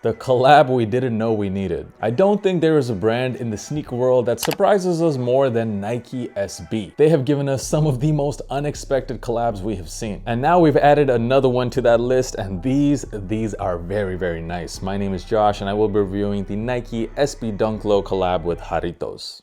The collab we didn't know we needed. I don't think there is a brand in the sneaker world that surprises us more than Nike SB. They have given us some of the most unexpected collabs we have seen. And now we've added another one to that list, and these are very, very nice. My name is Josh, and I will be reviewing the Nike SB Dunk Low collab with Jarritos.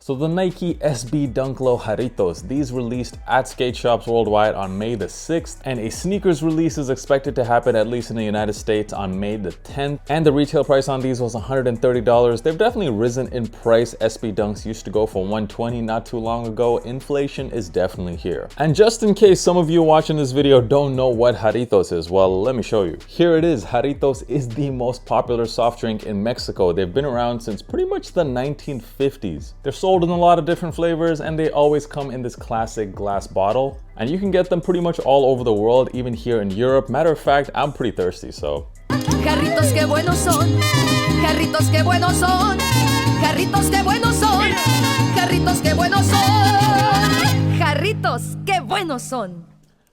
So the Nike SB Dunk Low Jarritos, these released at skate shops worldwide on May the 6th, and a sneakers release is expected to happen at least in the United States on May the 10th. And the retail price on these was $130. They've definitely risen in price. SB Dunks used to go for $120 not too long ago. Inflation is definitely here. And just in case some of you watching this video don't know what Jarritos is, well, let me show you. Here it is. Jarritos is the most popular soft drink in Mexico. They've been around since pretty much the 1950s. They're sold in a lot of different flavors, and they always come in this classic glass bottle, and you can get them pretty much all over the world, even here in Europe. Matter of fact, I'm pretty thirsty, so Jarritos que buenos son, jarritos que buenos son, jarritos que buenos son, jarritos que buenos son, jarritos que buenos son.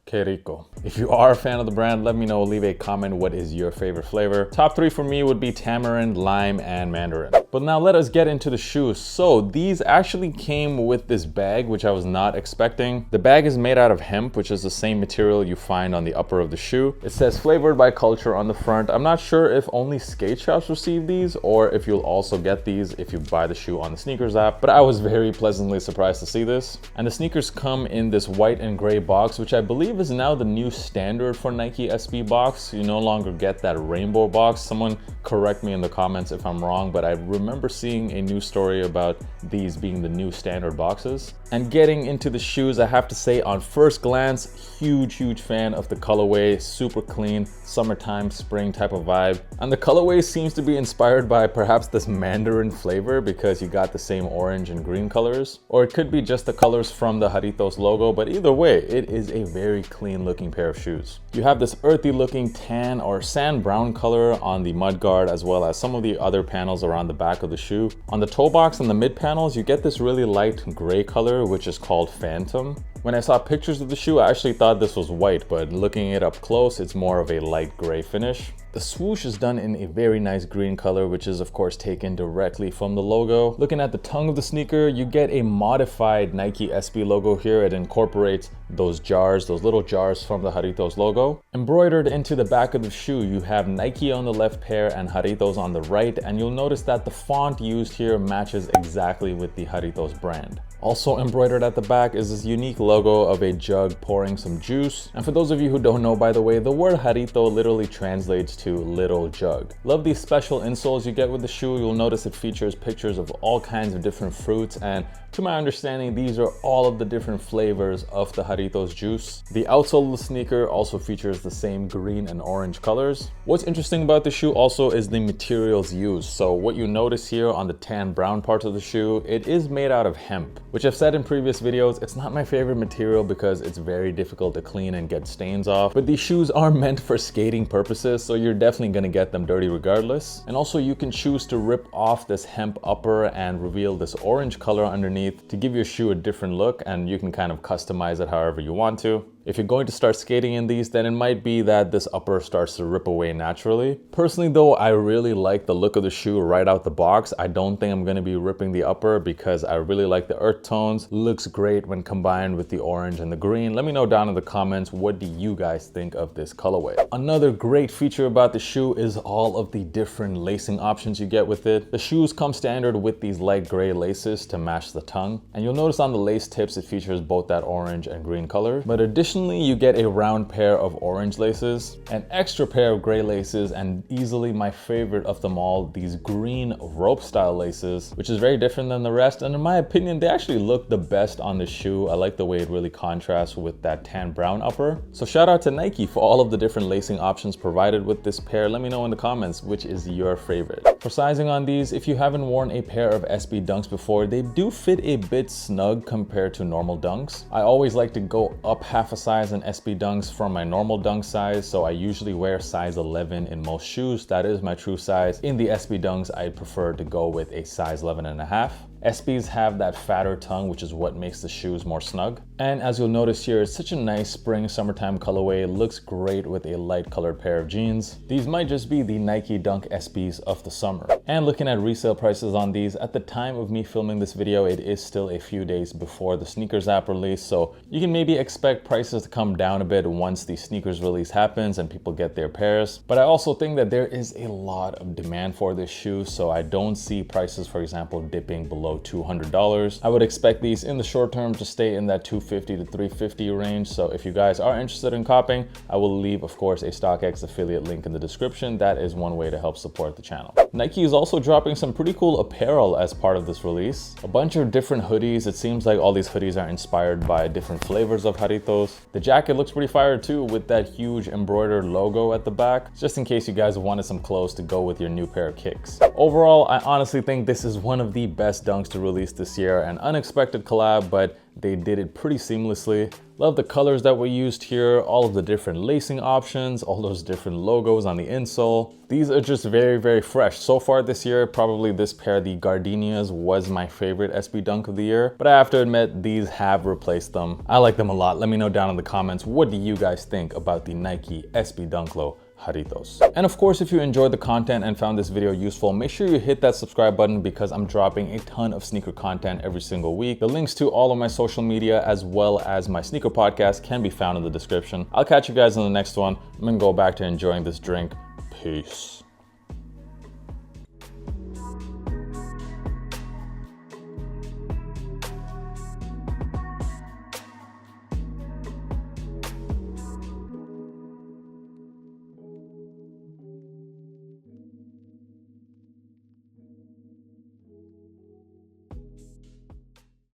Que rico. If you are a fan of the brand, let me know. Leave a comment. What is your favorite flavor? Top three for me would be tamarind, lime, and mandarin. But now let us get into the shoes. So these actually came with this bag, which I was not expecting. The bag is made out of hemp, which is the same material you find on the upper of the shoe. It says flavored by culture on the front. I'm not sure if only skate shops receive these or if you'll also get these if you buy the shoe on the sneakers app, but I was very pleasantly surprised to see this. And the sneakers come in this white and gray box, which I believe is now the new standard for Nike SB box. You no longer get that rainbow box. Someone correct me in the comments if I'm wrong, but I remember seeing a news story about these being the new standard boxes. And getting into the shoes, I have to say on first glance, huge fan of the colorway. Super clean, summertime, spring type of vibe. And the colorway seems to be inspired by perhaps this mandarin flavor because you got the same orange and green colors. Or it could be just the colors from the Jarritos logo, but either way, it is a very clean looking pair of shoes. You have this earthy looking tan or sand brown color on the mudguard, as well as some of the other panels around the back of the shoe. On the toe box and the mid panels, you get this really light gray color, which is called Phantom. When I saw pictures of the shoe, I actually thought this was white, but looking it up close, it's more of a light gray finish. The swoosh is done in a very nice green color, which is of course taken directly from the logo. Looking at the tongue of the sneaker, you get a modified Nike SB logo here. It incorporates those jars, those little jars from the Jarritos logo. Embroidered into the back of the shoe, you have Nike on the left pair and Jarritos on the right, and you'll notice that the font used here matches exactly with the Jarritos brand. Also embroidered at the back is this unique logo of a jug pouring some juice. And for those of you who don't know, by the way, the word Jarrito literally translates to little jug. Love these special insoles you get with the shoe. You'll notice it features pictures of all kinds of different fruits, and to my understanding, these are all of the different flavors of the Jarritos juice. The outsole of the sneaker also features the same green and orange colors. What's interesting about the shoe also is the materials used. So what you notice here on the tan brown parts of the shoe, it is made out of hemp, which I've said in previous videos, it's not my favorite material because it's very difficult to clean and get stains off. But these shoes are meant for skating purposes, so you're definitely gonna get them dirty regardless. And also you can choose to rip off this hemp upper and reveal this orange color underneath to give your shoe a different look, and you can kind of customize it however you want to. If you're going to start skating in these, then it might be that this upper starts to rip away naturally. Personally though, I really like the look of the shoe right out the box. I don't think I'm going to be ripping the upper because I really like the earth tones. Looks great when combined with the orange and the green. Let me know down in the comments, what do you guys think of this colorway? Another great feature about the shoe is all of the different lacing options you get with it. The shoes come standard with these light gray laces to match the tongue. And you'll notice on the lace tips, it features both that orange and green color. But additionally, you get a round pair of orange laces, an extra pair of gray laces, and easily my favorite of them all, these green rope style laces, which is very different than the rest. And in my opinion, they actually look the best on the shoe. I like the way it really contrasts with that tan brown upper. So shout out to Nike for all of the different lacing options provided with this pair. Let me know in the comments which is your favorite. For sizing on these, if you haven't worn a pair of SB Dunks before, they do fit a bit snug compared to normal Dunks. I always like to go up half a size in SB Dunks from my normal dunk size, so I usually wear size 11 in most shoes. That is my true size. In the SB Dunks, I prefer to go with a size 11.5. SBs have that fatter tongue, which is what makes the shoes more snug. And as you'll notice here, it's such a nice spring summertime colorway. It looks great with a light colored pair of jeans. These might just be the Nike Dunk SBs of the summer. And looking at resale prices on these, at the time of me filming this video, it is still a few days before the sneakers app release, so you can maybe expect prices to come down a bit once the sneakers release happens and people get their pairs. But I also think that there is a lot of demand for this shoe, so I don't see prices, for example, dipping below $200. I would expect these in the short term to stay in that $250 to $350 range. So if you guys are interested in copying, I will leave, of course, a StockX affiliate link in the description. That is one way to help support the channel. Nike is also dropping some pretty cool apparel as part of this release. A bunch of different hoodies. It seems like all these hoodies are inspired by different flavors of Jarritos. The jacket looks pretty fire too, with that huge embroidered logo at the back, just in case you guys wanted some clothes to go with your new pair of kicks. Overall, I honestly think this is one of the best dunks to release this year. An unexpected collab, but they did it pretty seamlessly. Love the colors that were used here, all of the different lacing options, all those different logos on the insole. These are just very, very fresh. So far this year, probably this pair, the Gardenias, was my favorite SB Dunk of the year, but I have to admit, these have replaced them. I like them a lot. Let me know down in the comments, what do you guys think about the Nike SB Dunk Low Jarritos? And of course, if you enjoyed the content and found this video useful, make sure you hit that subscribe button because I'm dropping a ton of sneaker content every single week. The links to all of my social media as well as my sneaker podcast can be found in the description. I'll catch you guys in the next one. I'm gonna go back to enjoying this drink. Peace.